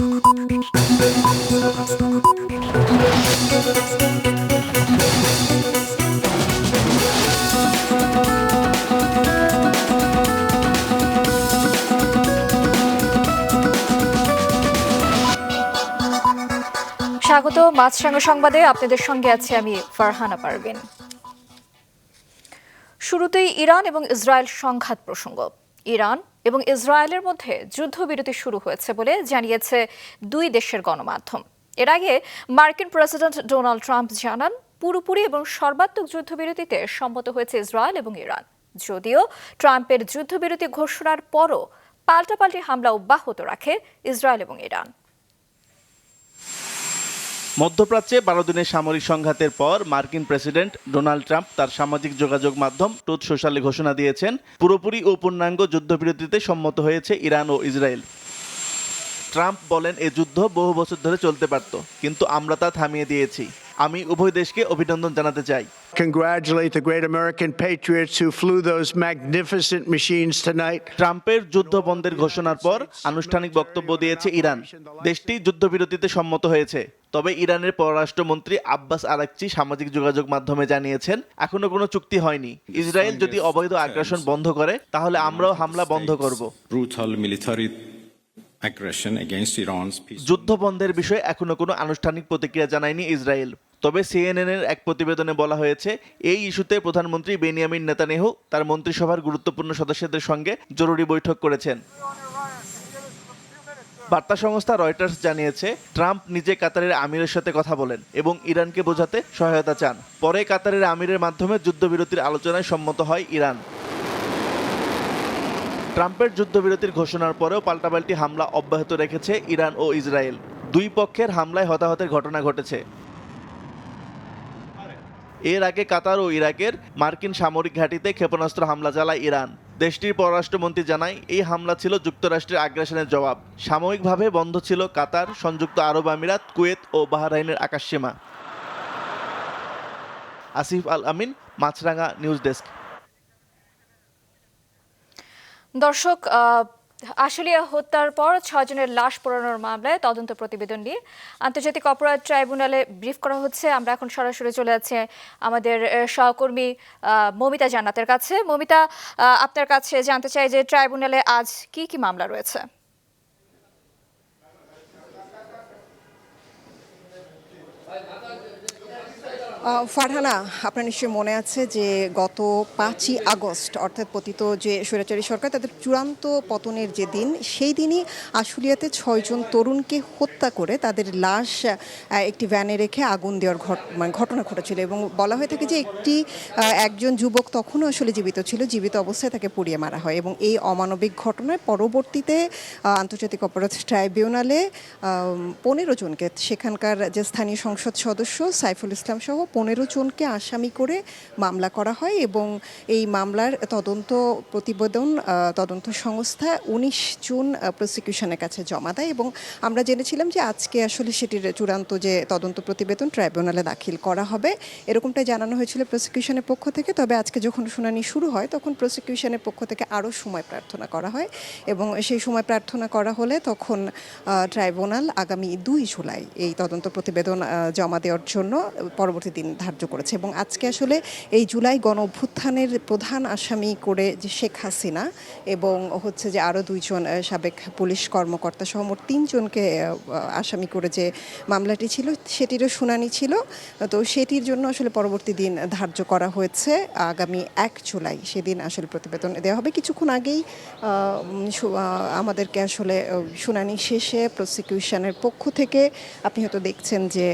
স্বাগত মাছরাঙা সংবাদে, আপনাদের সঙ্গে আছি আমি ফারহানা পারভিন। শুরুতেই ইরান এবং ইসরায়েল সংঘাত প্রসঙ্গ। ইরান এবং ইসরায়েলের মধ্যে যুদ্ধবিরতি শুরু হয়েছে বলে জানিয়েছে দুই দেশের গণমাধ্যম। এর আগে মার্কিন প্রেসিডেন্ট ডোনাল্ড ট্রাম্প জানান, পুরোপুরি এবং সর্বাত্মক যুদ্ধবিরতিতে সম্মত হয়েছে ইসরায়েল এবং ইরান। যদিও ট্রাম্পের যুদ্ধবিরতি ঘোষণার পরও পাল্টাপাল্টি হামলা অব্যাহত রাখে ইসরায়েল এবং ইরান। মধ্যপ্রাচ্যে 12 দিনের সামরিক সংঘাতের পর মার্কিন প্রেসিডেন্ট ডোনাল্ড ট্রাম্প তার সামাজিক যোগাযোগ মাধ্যম ট্রুথ সোশ্যালে ঘোষণা দিয়েছেন, পুরোপুরি ও পূর্ণাঙ্গ যুদ্ধবিরতিতে সম্মত হয়েছে ইরান ও ইসরায়েল। ট্রাম্প বলেন, এ যুদ্ধ বহু বছর ধরে চলতে পারত, কিন্তু আমরা তা থামিয়ে দিয়েছি। আমি উভয় দেশকে অভিনন্দন জানাতে চাই। Congratulate the great American patriots who flew those magnificent machines tonight. ট্রাম্পের যুদ্ধ বন্ধের ঘোষণার পর আনুষ্ঠানিক বক্তব্য দিয়েছে ইরান। দেশটি যুদ্ধবিরতিতে সম্মত হয়েছে। তবে ইরানের পররাষ্ট্রমন্ত্রী আব্বাস আরাকচি সামাজিক যোগাযোগ মাধ্যমে জানিয়েছেন, এখনো কোনো চুক্তি হয়নি। ইসরায়েল যদি অবৈধ আগ্রাসন বন্ধ করে, তাহলে আমরাও হামলা বন্ধ করব। যুদ্ধ বন্ধের বিষয়ে এখনো কোনো আনুষ্ঠানিক প্রতিক্রিয়া জানায়নি ইসরায়েল। তবে সিএনএনের এক প্রতিবেদনে বলা হয়েছে, এই ইস্যুতে প্রধানমন্ত্রী বেনিয়ামিন নেতানিয়াহু তার মন্ত্রিসভার গুরুত্বপূর্ণ সদস্যদের সঙ্গে জরুরি বৈঠক করেছেন। বার্তা সংস্থা রয়টার্স জানিয়েছে, ট্রাম্প নিজে কাতারের আমিরের সাথে কথা বলেন এবং ইরানকে বোঝাতে সহায়তা চান। পরে কাতারের আমিরের মাধ্যমে যুদ্ধবিরতির আলোচনায় সম্মত হয় ইরান। ট্রাম্পের যুদ্ধবিরতির ঘোষণার পরেও পাল্টাপাল্টি হামলা অব্যাহত রেখেছে ইরান ও ইসরায়েল। দুই পক্ষের হামলায় হতাহতের ঘটনা ঘটেছে। এর আগে কাতার ও ইরাকের মার্কিন সামরিক ঘাঁটিতে ক্ষেপণাস্ত্র হামলা চালায় ইরান। দেশটির পররাষ্ট্রমন্ত্রী জানায়, এই হামলা ছিল যুক্তরাষ্ট্রের আগ্রাসনের জবাব। সাময়িকভাবে বন্ধ ছিল কাতার, সংযুক্ত আরব আমিরাত, কুয়েত ও বাহরাইনের আকাশসীমা। আসিফ আল আমিন, মাছরাঙা নিউজ ডেস্ক। দর্শক, আশুলিয়া হত্যার পর 6 জনের লাশ পোড়ানোর মামলায় তদন্ত প্রতিবেদন নিয়ে আন্তর্জাতিক অপরাধ ট্রাইব্যুনালে ব্রিফ করা হচ্ছে। আমরা এখন সরাসরি চলে যাচ্ছি আমাদের সহকর্মী মমিতা জান্নাতের কাছে। মমিতা, আপনার কাছে জানতে চাই যে ট্রাইব্যুনালে আজ কি কি মামলা রয়েছে? ফারহানা, আপনার নিশ্চয়ই মনে আছে যে গত 5ই আগস্ট অর্থাৎ পতিত যে স্বৈরাচারী সরকার তাদের চূড়ান্ত পতনের যে দিন, সেই দিনই আশুলিয়াতে 6 জন তরুণকে হত্যা করে তাদের লাশ একটি ভ্যানে রেখে আগুন দেওয়ার ঘটনা ঘটেছিল এবং বলা হয়ে থাকে যে একজন যুবক তখনও আসলে জীবিত ছিল, জীবিত অবস্থায় তাকে পুড়িয়ে মারা হয়। এবং এই অমানবিক ঘটনায় পরবর্তীতে আন্তর্জাতিক অপরাধ ট্রাইব্যুনালে 15 জনকে, সেখানকার যে স্থানীয় সংসদ সদস্য সাইফুল ইসলাম সহ 15 জনকে আসামি করে মামলা করা হয় এবং এই মামলার তদন্ত প্রতিবেদন তদন্ত সংস্থা 19 জুন প্রসিকিউশনের কাছে জমা দেয় এবং আমরা জেনেছিলাম যে আজকে আসলে সেটির চূড়ান্ত যে তদন্ত প্রতিবেদন ট্রাইব্যুনালে দাখিল করা হবে, এরকমটাই জানানো হয়েছিল প্রসিকিউশনের পক্ষ থেকে। তবে আজকে যখন শুনানি শুরু হয় তখন প্রসিকিউশনের পক্ষ থেকে আরও সময় প্রার্থনা করা হয় এবং সেই সময় প্রার্থনা করা হলে তখন ট্রাইব্যুনাল আগামী 2 জুলাই এই তদন্ত প্রতিবেদন জমা দেওয়ার জন্য পরবর্তী দিন ধার্য করেছে। এবং আজকে আসলে এই জুলাই গণ অভ্যুত্থানের প্রধান আসামি করে যে শেখ হাসিনা এবং হচ্ছে যে আরও 2 জন সাবেক পুলিশ কর্মকর্তা সহ মোট 3 জনকে আসামি করে যে মামলাটি ছিল সেটিরও শুনানি ছিল। তো সেটির জন্য আসলে পরবর্তী দিন ধার্য করা হয়েছে আগামী 1 জুলাই, সেদিন আসলে প্রতিবেদন দেওয়া হবে। কিছুক্ষণ আগেই আমাদেরকে আসলে শুনানি শেষে প্রসিকিউশনের পক্ষ থেকে আপনি হয়তো দেখছেন যে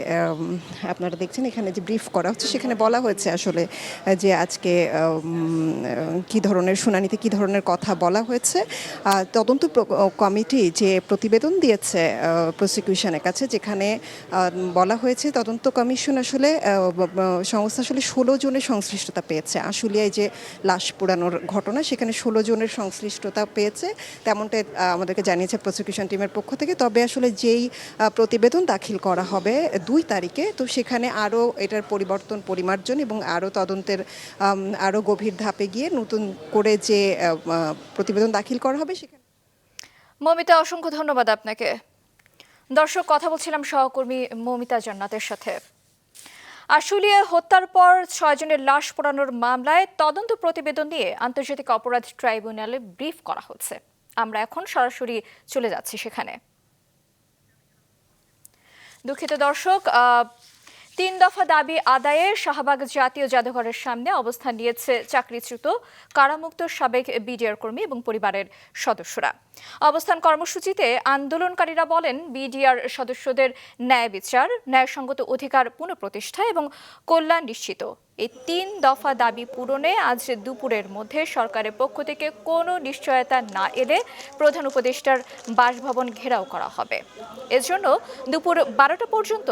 আপনারা দেখছেন এখানে যে ব্রিফ করা হচ্ছে, সেখানে বলা হয়েছে আসলে যে আজকে কি ধরনের শুনানিতে কি ধরনের কথা বলা হয়েছে। তদন্ত কমিটি যে প্রতিবেদন দিয়েছে প্রসিকিউশনের কাছে, যেখানে বলা হয়েছে তদন্ত কমিশন আসলে সংস্থা আসলে 16 জনের সংশ্লিষ্টতা পেয়েছে। আশুলিয়ায় যে লাশ পোড়ানোর ঘটনা, সেখানে 16 জনের সংশ্লিষ্টতা পেয়েছে, তেমনটাই আমাদেরকে জানিয়েছে প্রসিকিউশন টিমের পক্ষ থেকে। তবে আসলে যেই প্রতিবেদন দাখিল করা হবে 2 তারিখে, তো সেখানে আরও এটার পরিবর্তন, পরিমার্জন এবং আরও তদন্তের আরও গভীর ধাপে গিয়ে নতুন করে যে প্রতিবেদন দাখিল করা হবে সেখানে। মমিতা, অসংখ্য ধন্যবাদ আপনাকে। দর্শক, কথা বলছিলাম সহকর্মী মৌমিতা জান্নাতের সাথে। আশুলিয়ায় হত্যার পর 6 জনের লাশ পোড়ানোর মামলায় তদন্ত প্রতিবেদন নিয়ে আন্তর্জাতিক অপরাধ ট্রাইব্যুনালে ব্রিফ করা হচ্ছে। আমরা এখন সরাসরি চলে যাচ্ছি সেখানে। দুঃখিত দর্শক, 3 দফা দাবি আদায়ে শাহবাগ জাতীয় জাদুঘরের সামনে অবস্থান নিয়েছে চাকরিচ্যুত কারামুক্ত সাবেক বিডিআর কর্মী এবং পরিবারের সদস্যরা। অবস্থান কর্মসূচিতে আন্দোলনকারীরা বলেন, বিডিআর সদস্যদের ন্যায় বিচার, ন্যায়সঙ্গত অধিকার পুনঃপ্রতিষ্ঠা এবং কল্যাণ নিশ্চিত এই 3 দফা দাবি পূরণে আজ দুপুরের মধ্যে সরকারের পক্ষ থেকে কোনো নিশ্চয়তা না এলে প্রধান উপদেষ্টার বাসভবন ঘেরাও করা হবে। এজন্য দুপুর 12টা পর্যন্ত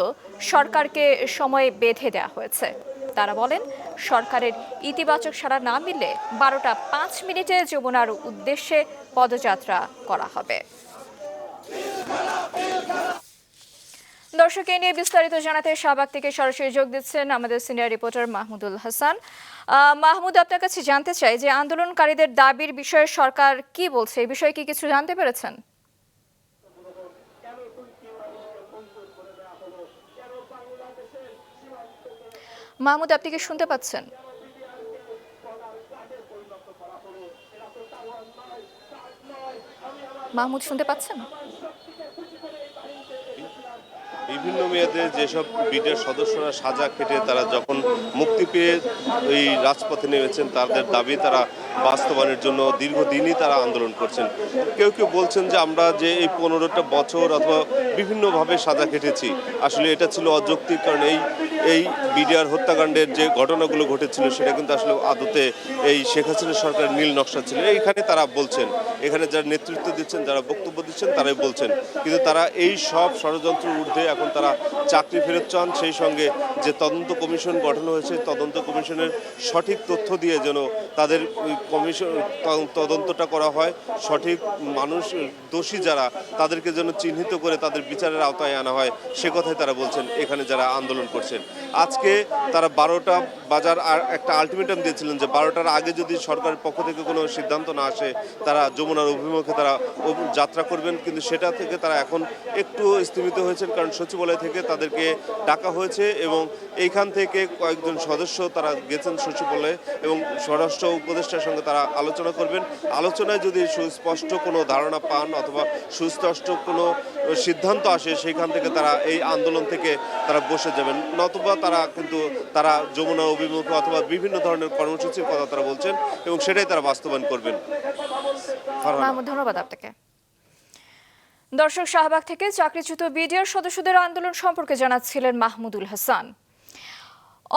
সরকারকে সময় বেঁধে দেওয়া হয়েছে। তারা বলেন, সরকারের ইতিবাচক সাড়া না মিললে 12টা 5 মিনিটে যমুনার উদ্দেশ্যে পদযাত্রা করা হবে। দর্শক, এ নিয়ে বিস্তারিত জানাতে শাহবাগ থেকে সরাসরি যোগ দিচ্ছেন আমাদের সিনিয়র রিপোর্টার মাহমুদুল হাসান। মাহমুদ, আপনার কাছে জানতে চাই যে আন্দোলনকারীদের দাবির বিষয়ে সরকার কি বলছে, এই বিষয়ে কি কিছু জানতে পেরেছেন? মাহমুদ, আপনি কি শুনতে পাচ্ছেন? মাহমুদ, শুনতে পাচ্ছেন? বিভিন্ন মেয়াদে যেসব বিডিআর সদস্যরা সাজা খেটে তারা যখন মুক্তি পেয়ে এই রাজপথে নেমেছেন, তাদের দাবি তারা বাস্তবায়নের জন্য দীর্ঘদিনই তারা আন্দোলন করছেন। কেউ কেউ বলছেন যে আমরা যে এই 15টা বছর অথবা বিভিন্নভাবে সাজা খেটেছি, আসলে এটা ছিল অযৌক্তিক। কারণ এই বিডিআর হত্যাকাণ্ডের যে ঘটনাগুলো ঘটেছিল সেটা কিন্তু আসলে আদতে এই শেখ হাসিনা সরকারের নীল নকশা ছিল। এইখানে তারা বলছেন, এখানে যারা নেতৃত্ব দিচ্ছেন, যারা বক্তব্য দিচ্ছেন, তারাই বলছেন। কিন্তু তারা এই সব ষড়যন্ত্রের ঊর্ধ্বে এখন তারা চাকরি ফেরত চান। সেই সঙ্গে যে তদন্ত কমিশন গঠন হয়েছে, তদন্ত কমিশনের সঠিক তথ্য দিয়ে যেন তাদের কমিশন তদন্তটা করা হয়, সঠিক মানুষ দোষী যারা তাদেরকে যেন চিহ্নিত করে তাদের বিচারের আওতায় আনা হয়, সে কথাই তারা বলছেন এখানে যারা আন্দোলন করছেন। আজকে তারা 12টা বাজার আর একটা আলটিমেটাম দিয়েছিলেন যে 12টার আগে যদি সরকারের পক্ষ থেকে কোনো সিদ্ধান্ত না আসে তারা যমুনার অভিমুখে তারা যাত্রা করবেন। কিন্তু সেটা থেকে তারা এখন একটু স্থিমিত হয়েছেন, কারণ সচিবালয় থেকে তাদেরকে ডাকা হয়েছে এবং এইখান থেকে কয়েকজন সদস্য তারা গেছেন সচিবালয়ে এবং স্বরাষ্ট্র উপদেষ্টার সঙ্গে তারা আলোচনা করবেন। আলোচনায় যদি সুস্পষ্ট কোনো ধারণা পান অথবা সুস্পষ্ট কোনো সিদ্ধান্ত আসে, সেইখান থেকে তারা এই আন্দোলন থেকে তারা বসে যাবেন, নতুবা তারা যমুনা অভিমুখে অথবা বিভিন্ন ধরনের কর্মসূচির কথা তারা বলছেন এবং সেটাই তারা বাস্তবায়ন করবেন। ধন্যবাদ আপনাকে। দর্শক, শাহবাগ থেকে চাকরিচ্যুত বিডিআর সদস্যদের আন্দোলন সম্পর্কে জানাচ্ছিলেন মাহমুদুল হাসান।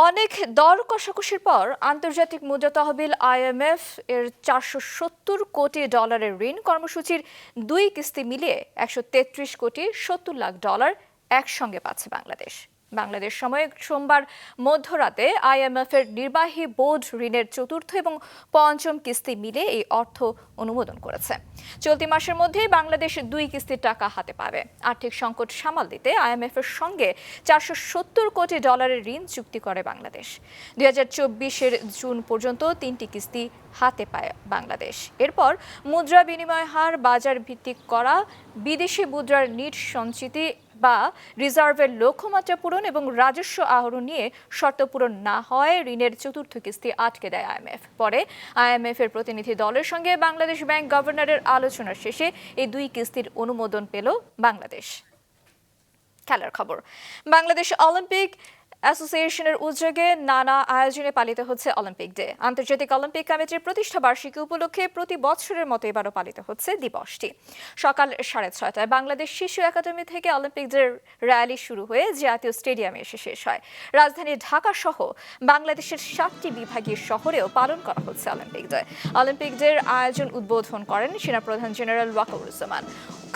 অনেক দর কষাকষির পর আন্তর্জাতিক মুদ্রা তহবিল IMF এর $470 কোটি ঋণ কর্মসূচির 2 কিস্তি মিলিয়ে $133 কোটি 70 লাখ একসঙ্গে পাচ্ছে বাংলাদেশ সময়ে সোমবার মধ্যরাতে IMF এর নির্বাহী বোর্ড ঋণের 4র্থ এবং 5ম কিস্তি মিলে এই অর্থ অনুমোদন করেছে। চলতি মাসের মধ্যেই বাংলাদেশ 2 কিস্তির টাকা হাতে পাবে। আর্থিক সংকট সামাল দিতে IMF এর সঙ্গে $470 কোটি ঋণ চুক্তি করে বাংলাদেশ। 2024 জুন পর্যন্ত 3টি কিস্তি হাতে পায় বাংলাদেশ। এরপর মুদ্রা বিনিময় হার বাজার ভিত্তিক করা, বিদেশি মুদ্রার নিট সঞ্চিতি বা রিজার্ভের লক্ষ্যমাত্রা পূরণ এবং রাজস্ব আহরণ নিয়ে শর্ত পূরণ না হয় ঋণের 4র্থ কিস্তি আটকে দেয় IMF। পরে IMF এর প্রতিনিধি দলের সঙ্গে বাংলাদেশ ব্যাংক গভর্নরের আলোচনার শেষে এই 2 কিস্তির অনুমোদন পেল বাংলাদেশ। খেলার খবর। বাংলাদেশ অলিম্পিক অ্যাসোসিয়েশনের উদ্যোগে নানা আয়োজনে পালিত হচ্ছে অলিম্পিক ডে। আন্তর্জাতিক অলিম্পিক কমিটির প্রতিষ্ঠা বার্ষিকী উপলক্ষে প্রতি বছরের মতো এবারও পালিত হচ্ছে দিবসটি। সকাল 6:30টায় বাংলাদেশ শিশু একাডেমি থেকে অলিম্পিক ডে র্যালি শুরু হয়ে জাতীয় স্টেডিয়ামে এসে শেষ হয়। রাজধানী ঢাকা সহ বাংলাদেশের 7টি বিভাগীয় শহরেও পালন করা হচ্ছে অলিম্পিক ডে। অলিম্পিক ডের আয়োজন উদ্বোধন করেন সেনাপ্রধান জেনারেল ওয়াকারুজ্জামান।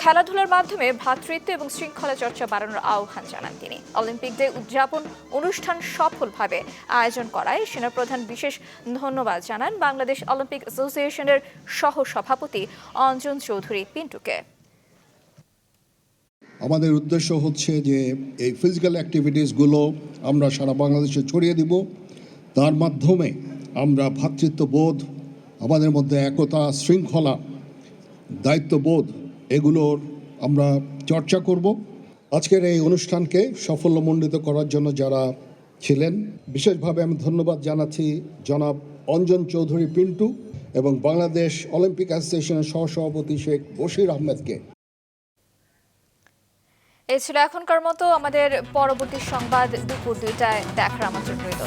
খেলাধুলার মাধ্যমে ভ্রাতৃত্ব এবং শৃঙ্খলা চর্চা বাড়ানোর আহ্বান জানান তিনি। অলিম্পিক ডে উদযাপন অনুষ্ঠান সফলভাবে আয়োজন করায় সেনাপ্রধান বিশেষ ধন্যবাদ জানান বাংলাদেশ অলিম্পিক অ্যাসোসিয়েশনের সহ সভাপতি অঞ্জন চৌধুরী পিন্টুকে। আমাদের উদ্দেশ্য হচ্ছে যে এই ফিজিক্যাল অ্যাক্টিভিটিসগুলো আমরা সারা বাংলাদেশে ছড়িয়ে দিব। তার মাধ্যমে আমরা ভ্রাতৃত্ববোধ, আমাদের মধ্যে একতা, শৃঙ্খলা, দায়িত্ববোধ এগুলোর আমরা চর্চা করব আজকের এই অনুষ্ঠানকে সাফল্যমণ্ডিত করার জন্য যারা ছিলেন, বিশেষভাবে আমি ধন্যবাদ জানাচ্ছি জনাব অঞ্জন চৌধুরী পিন্টু এবং বাংলাদেশ অলিম্পিক অ্যাসোসিয়েশনের সহসভাপতি শেখ বশির আহমেদকে। এই ছিল এখনকার মতো। আমাদের পরবর্তী সংবাদ দুপুর 2টায় দেখার আমন্ত্রণ রইল।